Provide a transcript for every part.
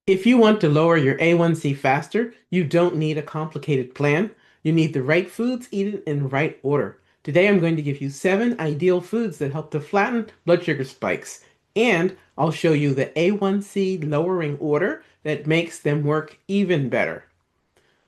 If you want to lower your A1C faster, you don't need a complicated plan. You need the right foods eaten in the right order. Today, I'm going to give you 7 ideal foods that help to flatten blood sugar spikes. And I'll show you the A1C lowering order that makes them work even better.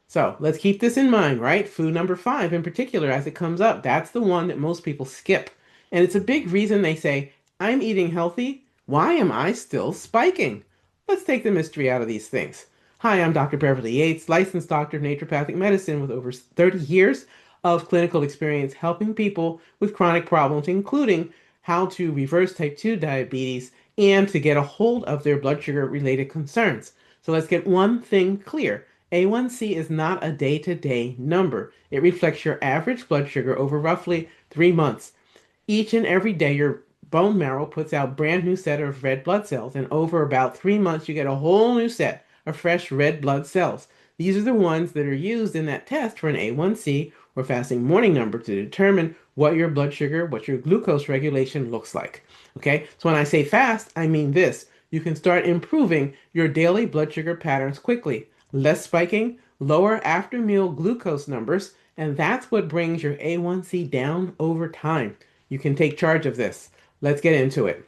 So let's keep this in mind, right? Food number 5 in particular, as it comes up, that's the one that most people skip. And it's a big reason they say, I'm eating healthy. Why am I still spiking? Let's take the mystery out of these things. Hi, I'm Dr. Beverly Yates, licensed doctor of naturopathic medicine with over 30 years of clinical experience helping people with chronic problems, including how to reverse type 2 diabetes and to get a hold of their blood sugar related concerns. So let's get one thing clear. A1C is not a day-to-day number. It reflects your average blood sugar over roughly 3 months. Each and every day, your bone marrow puts out brand new set of red blood cells, and over about 3 months, you get a whole new set of fresh red blood cells. These are the ones that are used in that test for an A1C or fasting morning number to determine what your blood sugar, what your glucose regulation looks like. Okay, so when I say fast, I mean this. You can start improving your daily blood sugar patterns quickly. Less spiking, lower after meal glucose numbers, and that's what brings your A1C down over time. You can take charge of this. Let's get into it.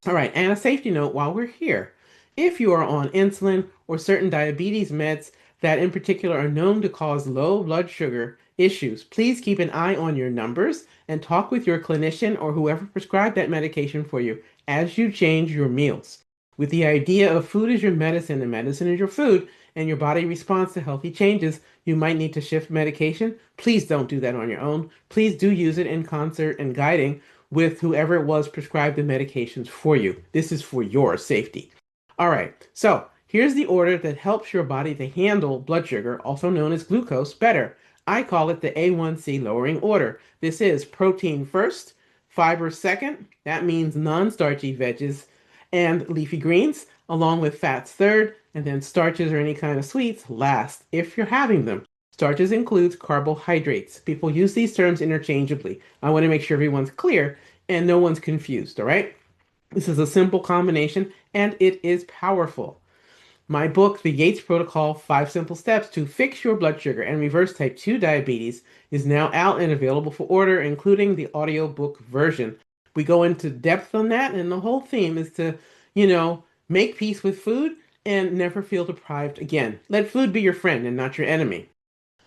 All right, and a safety note while we're here. If you are on insulin or certain diabetes meds that in particular are known to cause low blood sugar issues, please keep an eye on your numbers and talk with your clinician or whoever prescribed that medication for you as you change your meals. With the idea of food is your medicine and medicine is your food, and your body responds to healthy changes, you might need to shift medication. Please don't do that on your own. Please do use it in concert and guiding with whoever it was prescribed the medications for you. This is for your safety. All right, so here's the order that helps your body to handle blood sugar, also known as glucose, better. I call it the A1C lowering order. This is protein first, fiber second, that means non-starchy veggies and leafy greens, along with fats third, and then starches or any kind of sweets last, if you're having them. Starches includes carbohydrates. People use these terms interchangeably. I want to make sure everyone's clear and no one's confused, all right? This is a simple combination and it is powerful. My book, The Yates Protocol 5 Simple Steps to Fix Your Blood Sugar and Reverse Type 2 Diabetes, is now out and available for order, including the audiobook version. We go into depth on that, and the whole theme is to, make peace with food and never feel deprived again. Let food be your friend and not your enemy.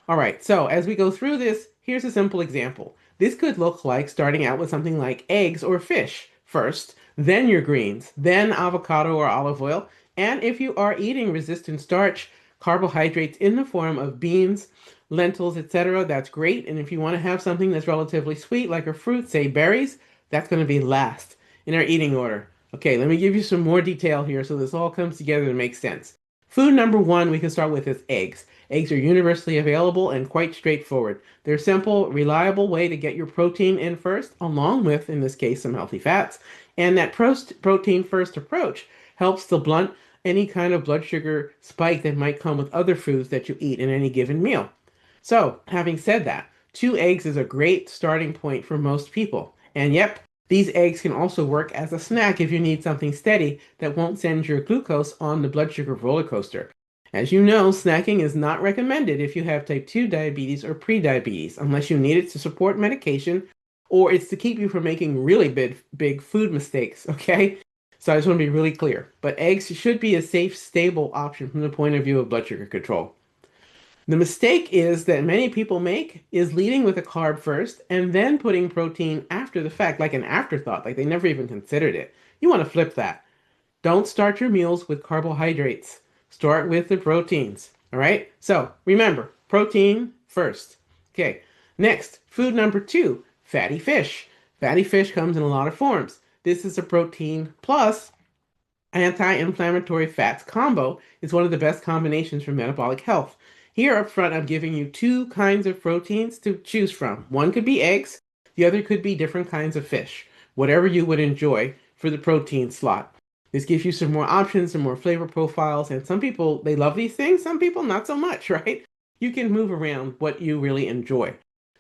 All right, so as we go through this, here's a simple example. This could look like starting out with something like eggs or fish first, then your greens, then avocado or olive oil, and if you are eating resistant starch, carbohydrates in the form of beans, lentils, etc., that's great. And if you want to have something that's relatively sweet, like a fruit, say berries, that's going to be last in our eating order. Okay, let me give you some more detail here so this all comes together to make sense. Food number 1 we can start with is eggs. Eggs are universally available and quite straightforward. They're a simple, reliable way to get your protein in first, along with, in this case, some healthy fats. And that protein first approach helps to blunt any kind of blood sugar spike that might come with other foods that you eat in any given meal. So, having said that, 2 eggs is a great starting point for most people. And yep, these eggs can also work as a snack if you need something steady that won't send your glucose on the blood sugar roller coaster. As you know, snacking is not recommended if you have type 2 diabetes or prediabetes, unless you need it to support medication or it's to keep you from making really big food mistakes, okay? So I just want to be really clear. But eggs should be a safe, stable option from the point of view of blood sugar control. The mistake is that many people make is leading with a carb first and then putting protein after the fact, like an afterthought, like they never even considered it. You want to flip that. Don't start your meals with carbohydrates. Start with the proteins. All right? So remember, protein first. Okay. Next, food number 2, fatty fish. Fatty fish comes in a lot of forms. This is a protein plus anti-inflammatory fats combo. It's one of the best combinations for metabolic health. Here up front, I'm giving you 2 kinds of proteins to choose from. One could be eggs, the other could be different kinds of fish, whatever you would enjoy for the protein slot. This gives you some more options, some more flavor profiles, and some people, they love these things, some people not so much, right? You can move around what you really enjoy.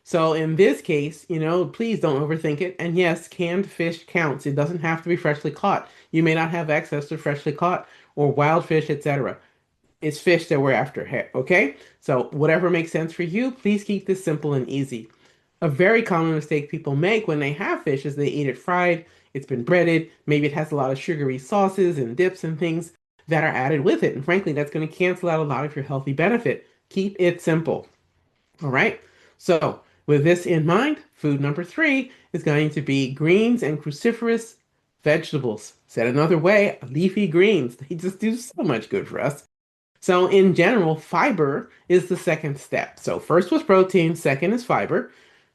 So in this case, please don't overthink it. And yes, canned fish counts. It doesn't have to be freshly caught. You may not have access to freshly caught or wild fish, etc. It's fish that we're after, okay? So whatever makes sense for you, please keep this simple and easy. A very common mistake people make when they have fish is they eat it fried, it's been breaded, maybe it has a lot of sugary sauces and dips and things that are added with it. And frankly, that's going to cancel out a lot of your healthy benefit. Keep it simple. All right. So, with this in mind, food number three is going to be greens and cruciferous vegetables. Said another way, leafy greens. They just do so much good for us. So, in general, fiber is the second step. So, first was protein, second is fiber.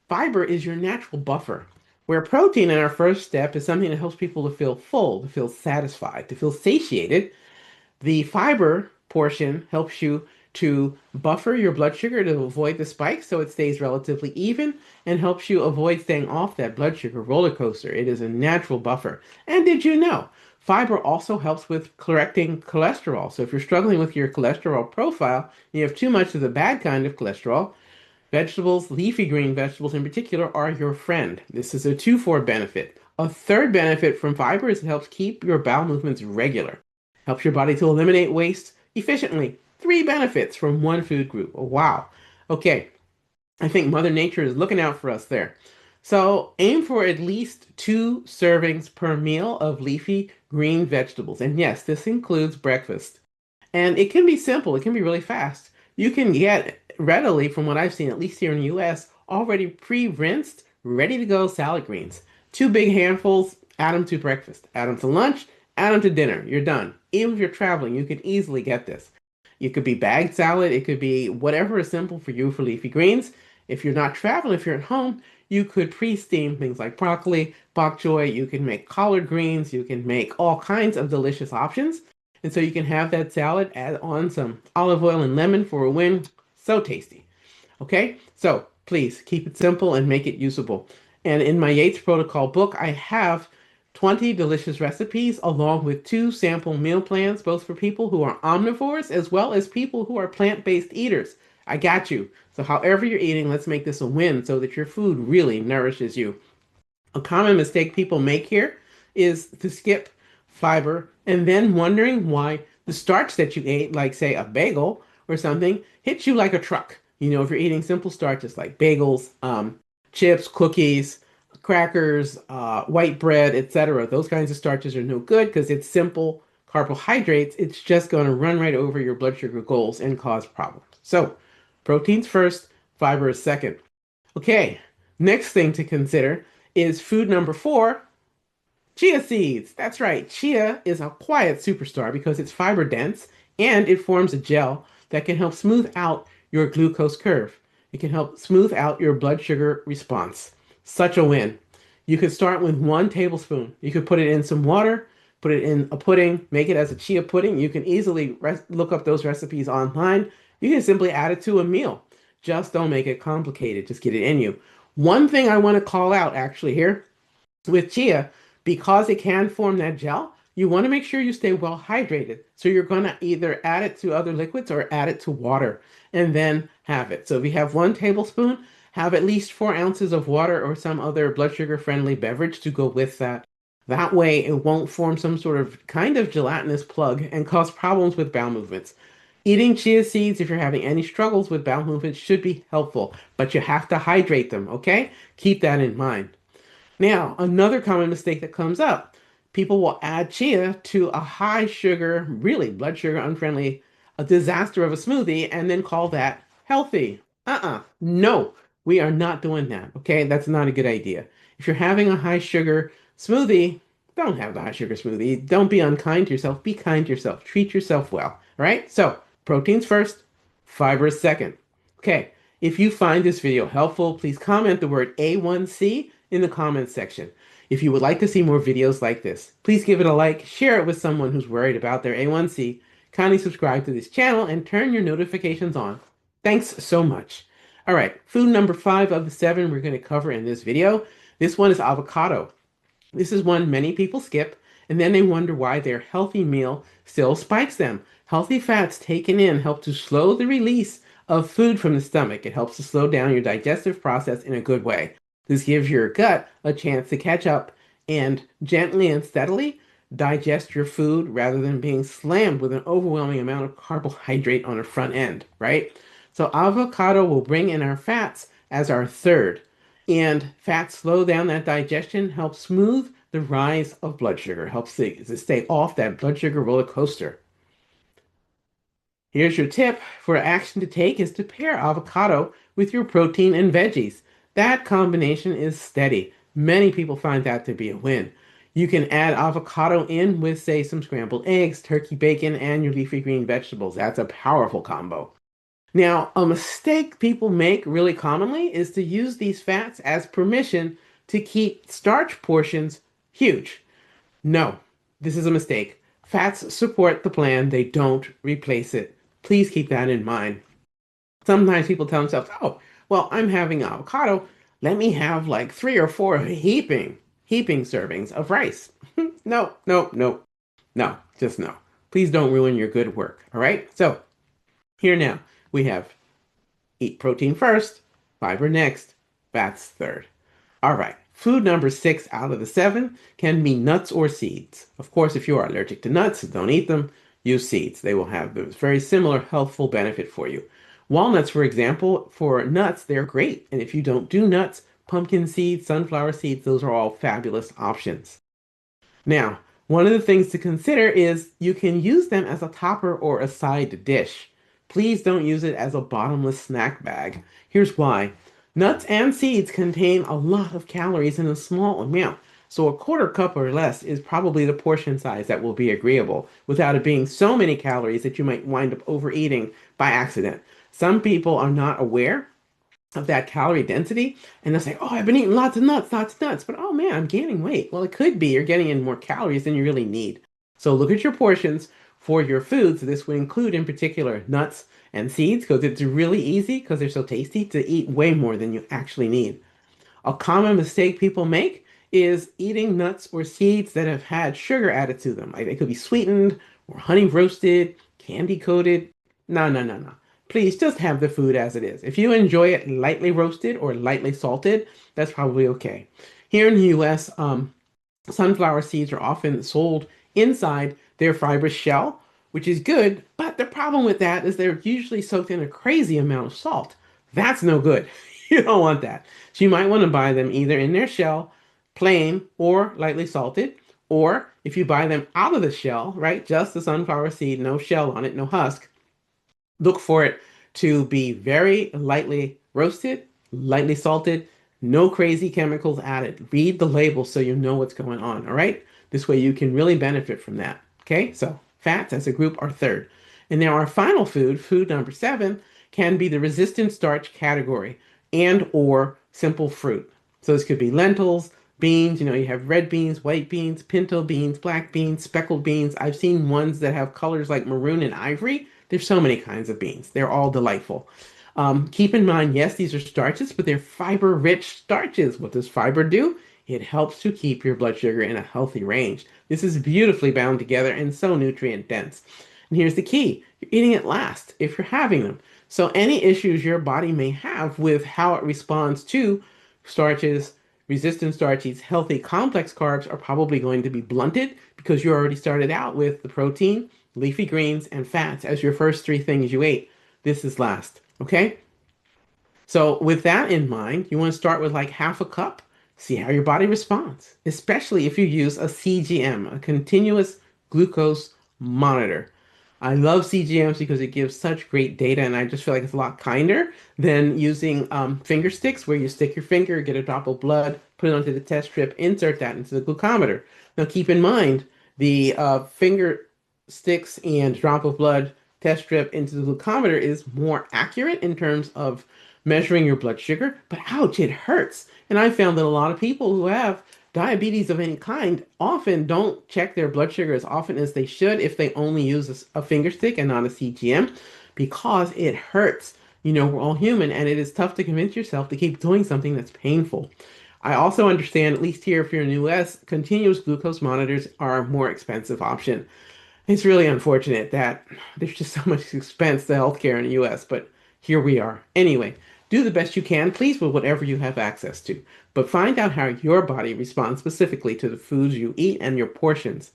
Fiber is your natural buffer, where protein in our first step is something that helps people to feel full, to feel satisfied, to feel satiated. The fiber portion helps you to buffer your blood sugar to avoid the spikes so it stays relatively even and helps you avoid staying off that blood sugar roller coaster. It is a natural buffer. And did you know? Fiber also helps with correcting cholesterol. So if you're struggling with your cholesterol profile, you have too much of the bad kind of cholesterol, vegetables, leafy green vegetables in particular, are your friend. This is a two-for benefit. A third benefit from fiber is it helps keep your bowel movements regular. Helps your body to eliminate waste efficiently. Three benefits from one food group. Oh, wow. Okay, I think Mother Nature is looking out for us there. So aim for at least 2 servings per meal of leafy green vegetables. And yes, this includes breakfast. And it can be simple, it can be really fast. You can get readily, from what I've seen, at least here in the US, already pre-rinsed, ready to go salad greens. 2 big handfuls, add them to breakfast, add them to lunch, add them to dinner. You're done. Even if you're traveling, you can easily get this. It could be bagged salad, it could be whatever is simple for you for leafy greens. If you're not traveling, if you're at home, you could pre-steam things like broccoli, bok choy, you can make collard greens, you can make all kinds of delicious options. And so you can have that salad, add on some olive oil and lemon for a win. So tasty. Okay, so please keep it simple and make it usable. And in my Yates Protocol book, I have 20 delicious recipes along with 2 sample meal plans, both for people who are omnivores as well as people who are plant-based eaters. I got you. So however you're eating, let's make this a win so that your food really nourishes you. A common mistake people make here is to skip fiber and then wondering why the starch that you ate, like say a bagel or something, hits you like a truck. You know, if you're eating simple starches like bagels, chips, cookies, crackers, white bread, etc., those kinds of starches are no good because it's simple carbohydrates. It's just going to run right over your blood sugar goals and cause problems. So, proteins first, fiber is second. Okay, next thing to consider is food number four, chia seeds. That's right, chia is a quiet superstar because it's fiber dense and it forms a gel that can help smooth out your glucose curve. It can help smooth out your blood sugar response. Such a win. You could start with 1 tablespoon. You could put it in some water, put it in a pudding, make it as a chia pudding. You can easily look up those recipes online. You can simply add it to a meal. Just don't make it complicated. Just get it in you. One thing I want to call out actually here with chia, because it can form that gel, you want to make sure you stay well hydrated. So you're going to either add it to other liquids or add it to water and then have it. So if you have 1 tablespoon, have at least 4 ounces of water or some other blood sugar friendly beverage to go with that. That way it won't form some sort of kind of gelatinous plug and cause problems with bowel movements. Eating chia seeds, if you're having any struggles with bowel movements, should be helpful, but you have to hydrate them, okay? Keep that in mind. Now, another common mistake that comes up, people will add chia to a high sugar, really blood sugar unfriendly, a disaster of a smoothie, and then call that healthy. No, we are not doing that, okay? That's not a good idea. If you're having a high sugar smoothie, don't have the high sugar smoothie. Don't be unkind to yourself. Be kind to yourself. Treat yourself well, all right? So, proteins first, fiber second. Okay, if you find this video helpful, please comment the word A1C in the comments section. If you would like to see more videos like this, please give it a like, share it with someone who's worried about their A1C, kindly subscribe to this channel, and turn your notifications on. Thanks so much. All right, food number 5 of the 7 we're going to cover in this video. This one is avocado. This is one many people skip, and then they wonder why their healthy meal still spikes them. Healthy fats taken in help to slow the release of food from the stomach. It helps to slow down your digestive process in a good way. This gives your gut a chance to catch up and gently and steadily digest your food rather than being slammed with an overwhelming amount of carbohydrate on the front end, right? So avocado will bring in our fats as our third. And fats slow down that digestion, help smooth the rise of blood sugar, helps to stay off that blood sugar roller coaster. Here's your tip for action to take is to pair avocado with your protein and veggies. That combination is steady. Many people find that to be a win. You can add avocado in with, say, some scrambled eggs, turkey bacon, and your leafy green vegetables. That's a powerful combo. Now, a mistake people make really commonly is to use these fats as permission to keep starch portions huge. No, this is a mistake. Fats support the plan, they don't replace it. Please keep that in mind. Sometimes people tell themselves, oh, well, I'm having avocado. Let me have like 3 or 4 heaping servings of rice. No, no, no, no, just no. Please don't ruin your good work. All right. So here now we have eat protein first, fiber next, fats third. All right. Food number 6 out of the 7 can be nuts or seeds. Of course, if you are allergic to nuts, don't eat them. Use seeds. They will have a very similar healthful benefit for you. Walnuts, for example, for nuts, they're great. And if you don't do nuts, pumpkin seeds, sunflower seeds, those are all fabulous options. Now, one of the things to consider is you can use them as a topper or a side dish. Please don't use it as a bottomless snack bag. Here's why. Nuts and seeds contain a lot of calories in a small amount, so a quarter cup or less is probably the portion size that will be agreeable without it being so many calories that you might wind up overeating by accident. Some people are not aware of that calorie density and they'll say, oh, I've been eating lots of nuts, but oh man, I'm gaining weight. Well, it could be you're getting in more calories than you really need. So look at your portions for your foods. This would include in particular nuts and seeds because it's really easy because they're so tasty to eat way more than you actually need. A common mistake people make is eating nuts or seeds that have had sugar added to them. Like they could be sweetened or honey roasted, candy coated. No, no, no, no. Please just have the food as it is. If you enjoy it lightly roasted or lightly salted, that's probably okay. Here in the US, sunflower seeds are often sold inside their fibrous shell, which is good, but the problem with that is they're usually soaked in a crazy amount of salt. That's no good. You don't want that. So you might want to buy them either in their shell, plain or lightly salted, or if you buy them out of the shell, right, just the sunflower seed, no shell on it, no husk, look for it to be very lightly roasted, lightly salted, no crazy chemicals added. Read the label so you know what's going on, all right? This way you can really benefit from that. Okay, so fats as a group are third. And now our final food, food number 7, can be the resistant starch category and or simple fruit. So this could be lentils, beans, you have red beans, white beans, pinto beans, black beans, speckled beans. I've seen ones that have colors like maroon and ivory. There's so many kinds of beans. They're all delightful. Keep in mind, yes, these are starches, but they're fiber-rich starches. What does fiber do? It helps to keep your blood sugar in a healthy range. This is beautifully bound together and so nutrient dense. And here's the key. You're eating it last if you're having them. So any issues your body may have with how it responds to starches, resistant starches, healthy complex carbs are probably going to be blunted because you already started out with the protein, leafy greens, and fats as your first 3 things you ate. This is last, okay? So with that in mind, you want to start with like half a cup, see how your body responds, especially if you use a CGM, a continuous glucose monitor. I love CGMs because it gives such great data, and I just feel like it's a lot kinder than using finger sticks where you stick your finger, get a drop of blood, put it onto the test strip, insert that into the glucometer. Now keep in mind, the finger sticks and drop of blood test strip into the glucometer is more accurate in terms of measuring your blood sugar, but ouch, it hurts. And I found that a lot of people who have diabetes of any kind often don't check their blood sugar as often as they should if they only use a finger stick and not a CGM because it hurts. We're all human and it is tough to convince yourself to keep doing something that's painful. I also understand, at least here if you're in the US, continuous glucose monitors are a more expensive option. It's really unfortunate that there's just so much expense to healthcare in the US, but here we are. Anyway, do the best you can, please, with whatever you have access to. But find out how your body responds specifically to the foods you eat and your portions.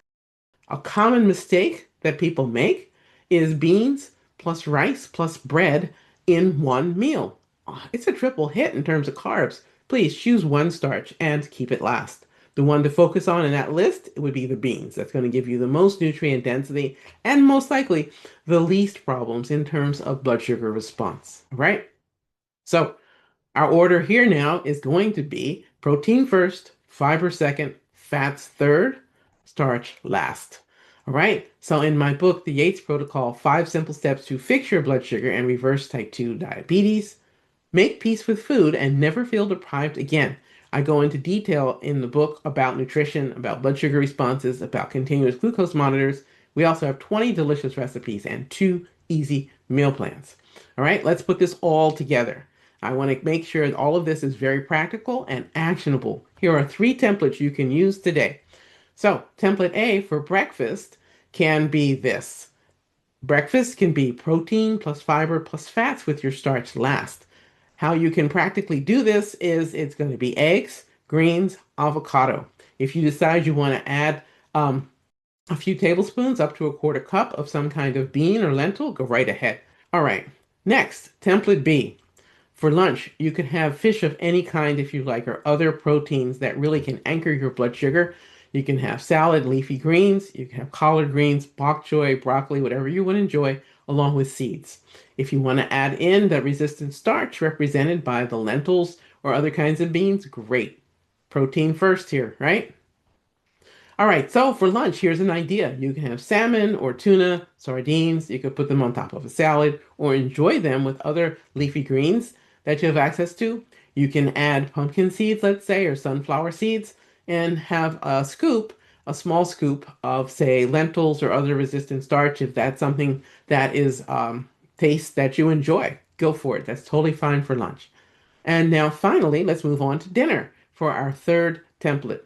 A common mistake that people make is beans plus rice plus bread in one meal. It's a triple hit in terms of carbs. Please choose one starch and keep it last. The one to focus on in that list would be the beans. That's going to give you the most nutrient density and most likely the least problems in terms of blood sugar response. All right? So, our order here now is going to be protein first, fiber second, fats third, starch last. All right. So in my book, The Yates Protocol, 5 Simple Steps to Fix Your Blood Sugar and Reverse Type 2 Diabetes, make peace with food and never feel deprived again. I go into detail in the book about nutrition, about blood sugar responses, about continuous glucose monitors. We also have 20 delicious recipes and 2 easy meal plans. All right, let's put this all together. I want to make sure that all of this is very practical and actionable. Here are 3 templates you can use today. So, template A for breakfast can be this. Breakfast can be protein plus fiber plus fats with your starch last. How you can practically do this is it's going to be eggs, greens, avocado. If you decide you want to add a few tablespoons up to a quarter cup of some kind of bean or lentil, go right ahead. All right, next, template B. For lunch, you can have fish of any kind if you like, or other proteins that really can anchor your blood sugar. You can have salad, leafy greens, you can have collard greens, bok choy, broccoli, whatever you would enjoy, along with seeds. If you want to add in the resistant starch represented by the lentils or other kinds of beans, great. Protein first here, right? All right, so for lunch, here's an idea. You can have salmon or tuna, sardines. You could put them on top of a salad or enjoy them with other leafy greens that you have access to. You can add pumpkin seeds, let's say, or sunflower seeds, and have a scoop, a small scoop of, say, lentils or other resistant starch. If that's something that is taste that you enjoy, go for it. That's totally fine for lunch. And now finally, let's move on to dinner for our third template.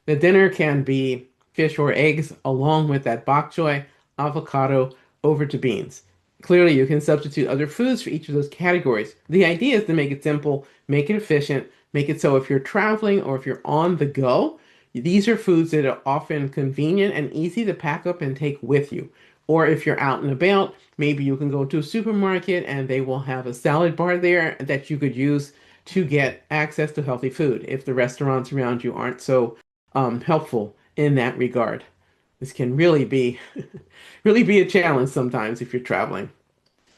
The dinner can be fish or eggs along with that bok choy, avocado, over to beans. Clearly, you can substitute other foods for each of those categories. The idea is to make it simple, make it efficient, make it so if you're traveling or if you're on the go, these are foods that are often convenient and easy to pack up and take with you. Or if you're out and about, maybe you can go to a supermarket and they will have a salad bar there that you could use to get access to healthy food if the restaurants around you aren't so helpful in that regard. This can really be really be a challenge sometimes if you're traveling.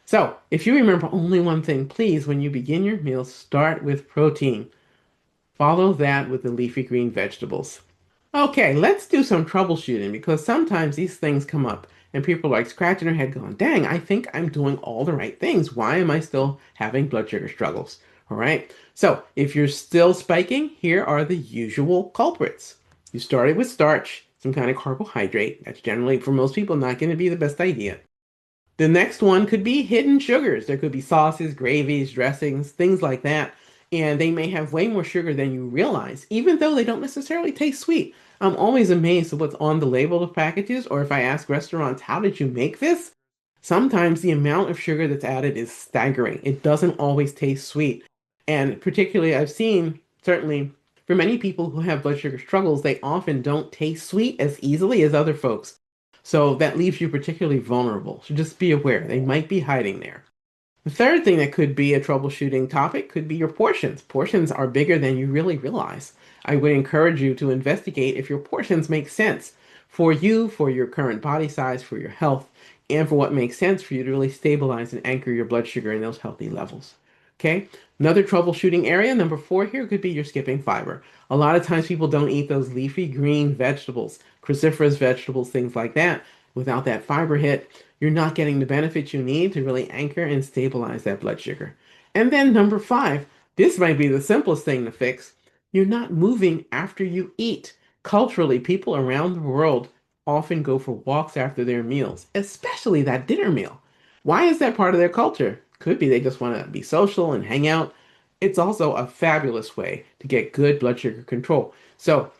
So, if you remember only one thing, please, when you begin your meal, start with protein. Follow that with the leafy green vegetables. Okay, let's do some troubleshooting because sometimes these things come up and people are like scratching their head going, dang, I think I'm doing all the right things. Why am I still having blood sugar struggles? All right. So if you're still spiking, here are the usual culprits. You started with starch, some kind of carbohydrate. That's generally, for most people, not going to be the best idea. The next one could be hidden sugars. There could be sauces, gravies, dressings, things like that. And they may have way more sugar than you realize, even though they don't necessarily taste sweet. I'm always amazed at what's on the label of packages, or if I ask restaurants, how did you make this? Sometimes the amount of sugar that's added is staggering. It doesn't always taste sweet. And particularly, I've seen, certainly, for many people who have blood sugar struggles, they often don't taste sweet as easily as other folks. So that leaves you particularly vulnerable. So just be aware, they might be hiding there. The third thing that could be a troubleshooting topic could be your portions. Portions are bigger than you really realize. I would encourage you to investigate if your portions make sense for you, for your current body size, for your health, and for what makes sense for you to really stabilize and anchor your blood sugar in those healthy levels. Okay, another troubleshooting area, number 4 here, could be you're skipping fiber. A lot of times people don't eat those leafy green vegetables, cruciferous vegetables, things like that. Without that fiber hit, you're not getting the benefits you need to really anchor and stabilize that blood sugar. And then number 5, this might be the simplest thing to fix. You're not moving after you eat. Culturally, people around the world often go for walks after their meals, especially that dinner meal. Why is that part of their culture? Could be they just want to be social and hang out. It's also a fabulous way to get good blood sugar control. So,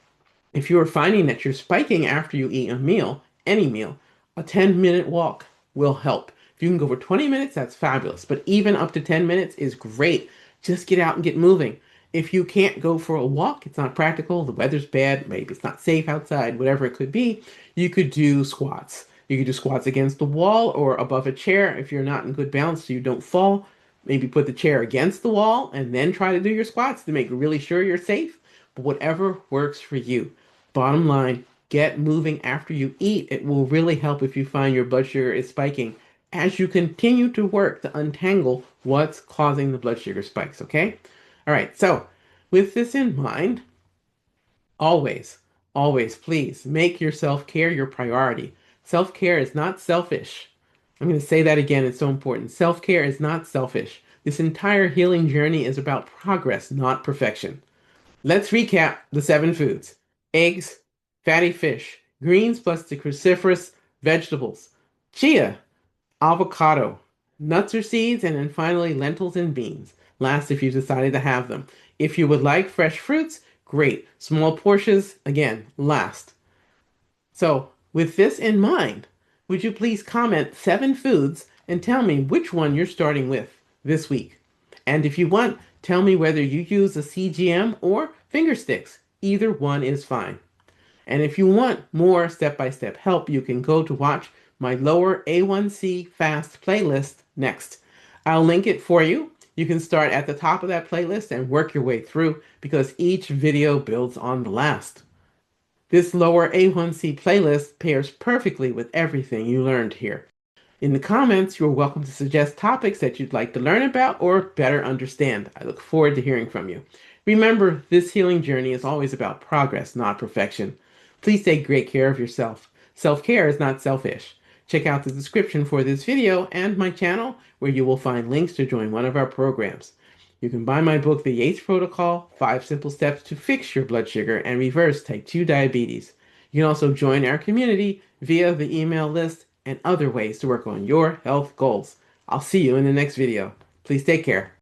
if you are finding that you're spiking after you eat a meal, any meal, a 10-minute walk will help. If you can go for 20 minutes, that's fabulous. But even up to 10 minutes is great. Just get out and get moving. If you can't go for a walk, it's not practical, the weather's bad, maybe it's not safe outside, whatever it could be, you could do squats. You could do squats against the wall or above a chair if you're not in good balance so you don't fall. Maybe put the chair against the wall and then try to do your squats to make really sure you're safe. But whatever works for you. Bottom line, get moving after you eat. It will really help if you find your blood sugar is spiking as you continue to work to untangle what's causing the blood sugar spikes, okay? All right, so with this in mind, always, always, please make your self-care your priority. Self-care is not selfish. I'm going to say that again, it's so important. Self-care is not selfish. This entire healing journey is about progress, not perfection. Let's recap the 7 foods. Eggs, fatty fish, greens plus the cruciferous vegetables, chia, avocado, nuts or seeds, and then finally lentils and beans. Last, if you decided to have them. If you would like fresh fruits, great. Small portions, again, last. So, with this in mind, would you please comment 7 foods and tell me which one you're starting with this week? And if you want, tell me whether you use a CGM or finger sticks. Either one is fine. And if you want more step-by-step help, you can go to watch my Lower A1C Fast playlist next. I'll link it for you. You can start at the top of that playlist and work your way through because each video builds on the last. This Lower A1C playlist pairs perfectly with everything you learned here. In the comments, you're welcome to suggest topics that you'd like to learn about or better understand. I look forward to hearing from you. Remember, this healing journey is always about progress, not perfection. Please take great care of yourself. Self-care is not selfish. Check out the description for this video and my channel, where you will find links to join one of our programs. You can buy my book, The Yates Protocol, 5 Simple Steps to Fix Your Blood Sugar and Reverse Type 2 Diabetes. You can also join our community via the email list and other ways to work on your health goals. I'll see you in the next video. Please take care.